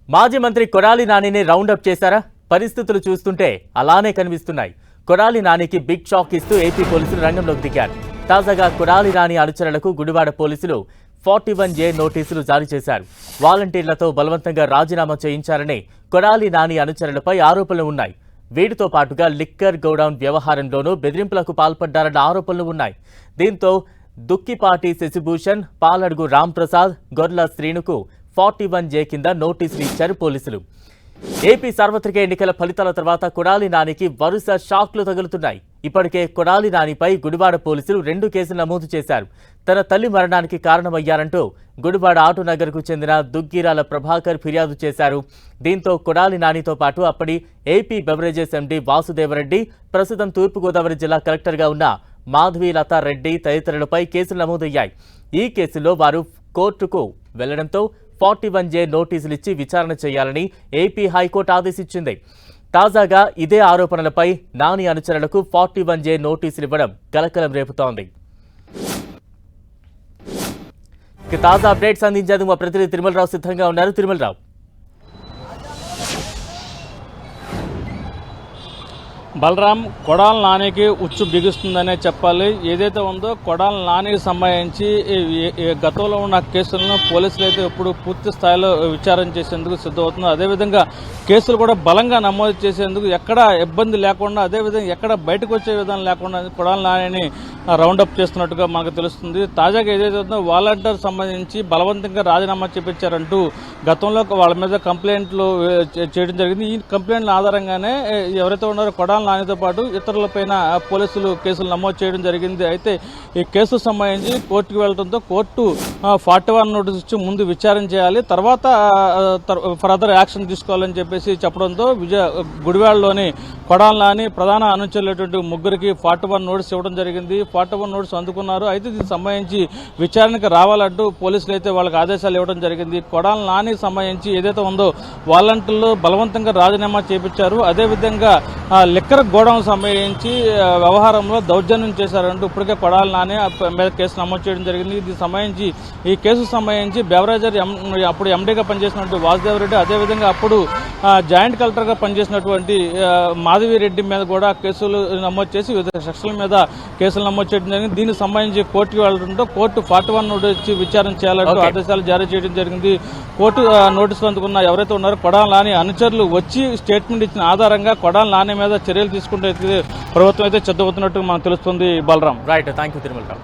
మాజీ మంత్రి కొడాలి నానిని రౌండప్ చేశారా? పరిస్థితులు చూస్తుంటే అలానే కనిపిస్తున్నాయి. కొడాలి నానికి బిగ్ షాక్ ఇస్తూ ఏపీ పోలీసులు రంగంలోకి దిగారు. తాజాగా కొడాలి నాని అనుచరులకు గుడివాడ పోలీసులు 41J నోటీసులు జారీ చేశారు. వాలంటీర్లతో బలవంతంగా రాజీనామా చేయించారని కొడాలి నాని అనుచరులపై ఆరోపణలు ఉన్నాయి. వీటితో పాటుగా లిక్కర్ గోడౌన్ వ్యవహారంలోనూ బెదిరింపులకు పాల్పడ్డారన్న ఆరోపణలు ఉన్నాయి. దీంతో దుక్కిపాటి శశిభూషణ్, పాలడుగు రాంప్రసాద్, గొర్ల శ్రీనుకు 41J కింద నోటీసులు ఇచ్చారు పోలీసులు. ఏపీ సార్వత్రిక ఎన్నికల ఫలితాల తర్వాత కొడాలి నానికి వరుస షాక్లు తగులుతున్నాయి. ఇప్పటికే కొడాలి నానిపై గుడివాడ పోలీసులు 2 కేసులు నమోదు చేశారు. తన తల్లి మరణానికి కారణమయ్యారంటూ గుడివాడ ఆటోనగర్కు చెందిన దుగ్గిరాల ప్రభాకర్ ఫిర్యాదు చేశారు. దీంతో కొడాలి నానితో పాటు అప్పటి ఏపీ బెవరేజెస్ ఎండీ వాసుదేవరెడ్డి, ప్రస్తుతం తూర్పుగోదావరి జిల్లా కలెక్టర్గా ఉన్న మాధవీలతారెడ్డి తదితరులపై కేసులు నమోదయ్యాయి. ఈ కేసులో వారు కోర్టుకు వెళ్లడంతో 41J నోటీసులు ఇచ్చి విచారణ చేయాలని ఏపీ హైకోర్టు ఆదేశించింది. తాజాగా ఇదే ఆరోపణలపై నాని అనుచరులకు 41J నోటీసులు ఇవ్వడం కలకలం రేపుతోంది. తాజా అప్డేట్స్ అందించేందుకు మా ప్రతినిధి తిరుమలరావు సిద్ధంగా ఉన్నారు. తిరుమలరావు, బలరాం, కొడాలి నానికి ఉచ్చు బిగుస్తుందనే చెప్పాలి. ఏదైతే ఉందో కొడాలి నానికి సంబంధించి గతంలో ఉన్న కేసులను పోలీసులు అయితే ఇప్పుడు పూర్తి స్థాయిలో విచారణ చేసేందుకు సిద్ధమవుతున్నారు. అదేవిధంగా కేసులు కూడా బలంగా నమోదు చేసేందుకు ఎక్కడ ఇబ్బంది లేకుండా, అదేవిధంగా ఎక్కడ బయటకు వచ్చే విధానం లేకుండా కొడాలి నానిని రౌండప్ చేస్తున్నట్టుగా మనకు తెలుస్తుంది. తాజాగా ఏదైతే ఉందో వాలంటీర్ సంబంధించి బలవంతంగా రాజీనామా చేపించారంటూ గతంలో వాళ్ళ మీద కంప్లైంట్లు చేయడం జరిగింది. ఈ కంప్లైంట్ల ఆధారంగానే ఎవరైతే ఉన్నారో కొడాలి నానితో పాటు ఇతరులపైన పోలీసులు కేసులు నమోదు చేయడం జరిగింది. అయితే ఈ కేసు సంబంధించి కోర్టుకు వెళ్లడంతో కోర్టు 41 నోటీసు ఇచ్చి ముందు విచారణ చేయాలి, తర్వాత ఫర్దర్ యాక్షన్ తీసుకోవాలని చెప్పేసి చెప్పడంతో గుడివాడలోని కొడాలి నాని ప్రధాన అనుచరులైనటువంటి ముగ్గురికి 41 నోటీసు ఇవ్వడం జరిగింది. 41 నోటీసు అందుకున్నారు. అయితే దీనికి సంబంధించి విచారణకు రావాలంటూ పోలీసులు అయితే వాళ్ళకి ఆదేశాలు ఇవ్వడం జరిగింది. కొడాలి నానికి సంబంధించి ఏదైతే ఉందో వాలంటీర్లు బలవంతంగా రాజీనామా చేపించారు. అదేవిధంగా లిక్కర్ గోడౌన్ సంబంధించి వ్యవహారంలో దౌర్జన్యం చేశారంటూ ఇప్పటికే కొడాలి నాని మీద కేసు నమోదు చేయడం జరిగింది. దీనికి సంబంధించి ఈ కేసుకు సంబంధించి బెవరేజర్ అప్పుడు ఎండీగా పనిచేసినటువంటి వాసుదేవరెడ్డి, అదేవిధంగా అప్పుడు జాయింట్ కలెక్టర్గా పనిచేసినటువంటి మాధవిరెడ్డి మీద కూడా కేసులు నమోదు చేసి వివిధ సెక్షన్ల మీద కేసులు నమోదు చేయడం జరిగింది. దీనికి సంబంధించి కోర్టుకు వెళ్లడంతో కోర్టు 41 నోటీసు ఇచ్చి విచారణ చేయాలంటూ ఆదేశాలు జారీ చేయడం జరిగింది. కోర్టు నోటీసులు అందుకున్న ఎవరైతే ఉన్నారో కొడాలి నాని అనుచరులు వచ్చి స్టేట్మెంట్ ఇచ్చిన ఆధారంగా కొడాలి నాని మీద చర్యలు తీసుకుంటే ప్రభుత్వం అయితే సిద్ధమవుతున్నట్టు మనకు తెలుస్తుంది. Balaram, right, thank you Tirumalarao.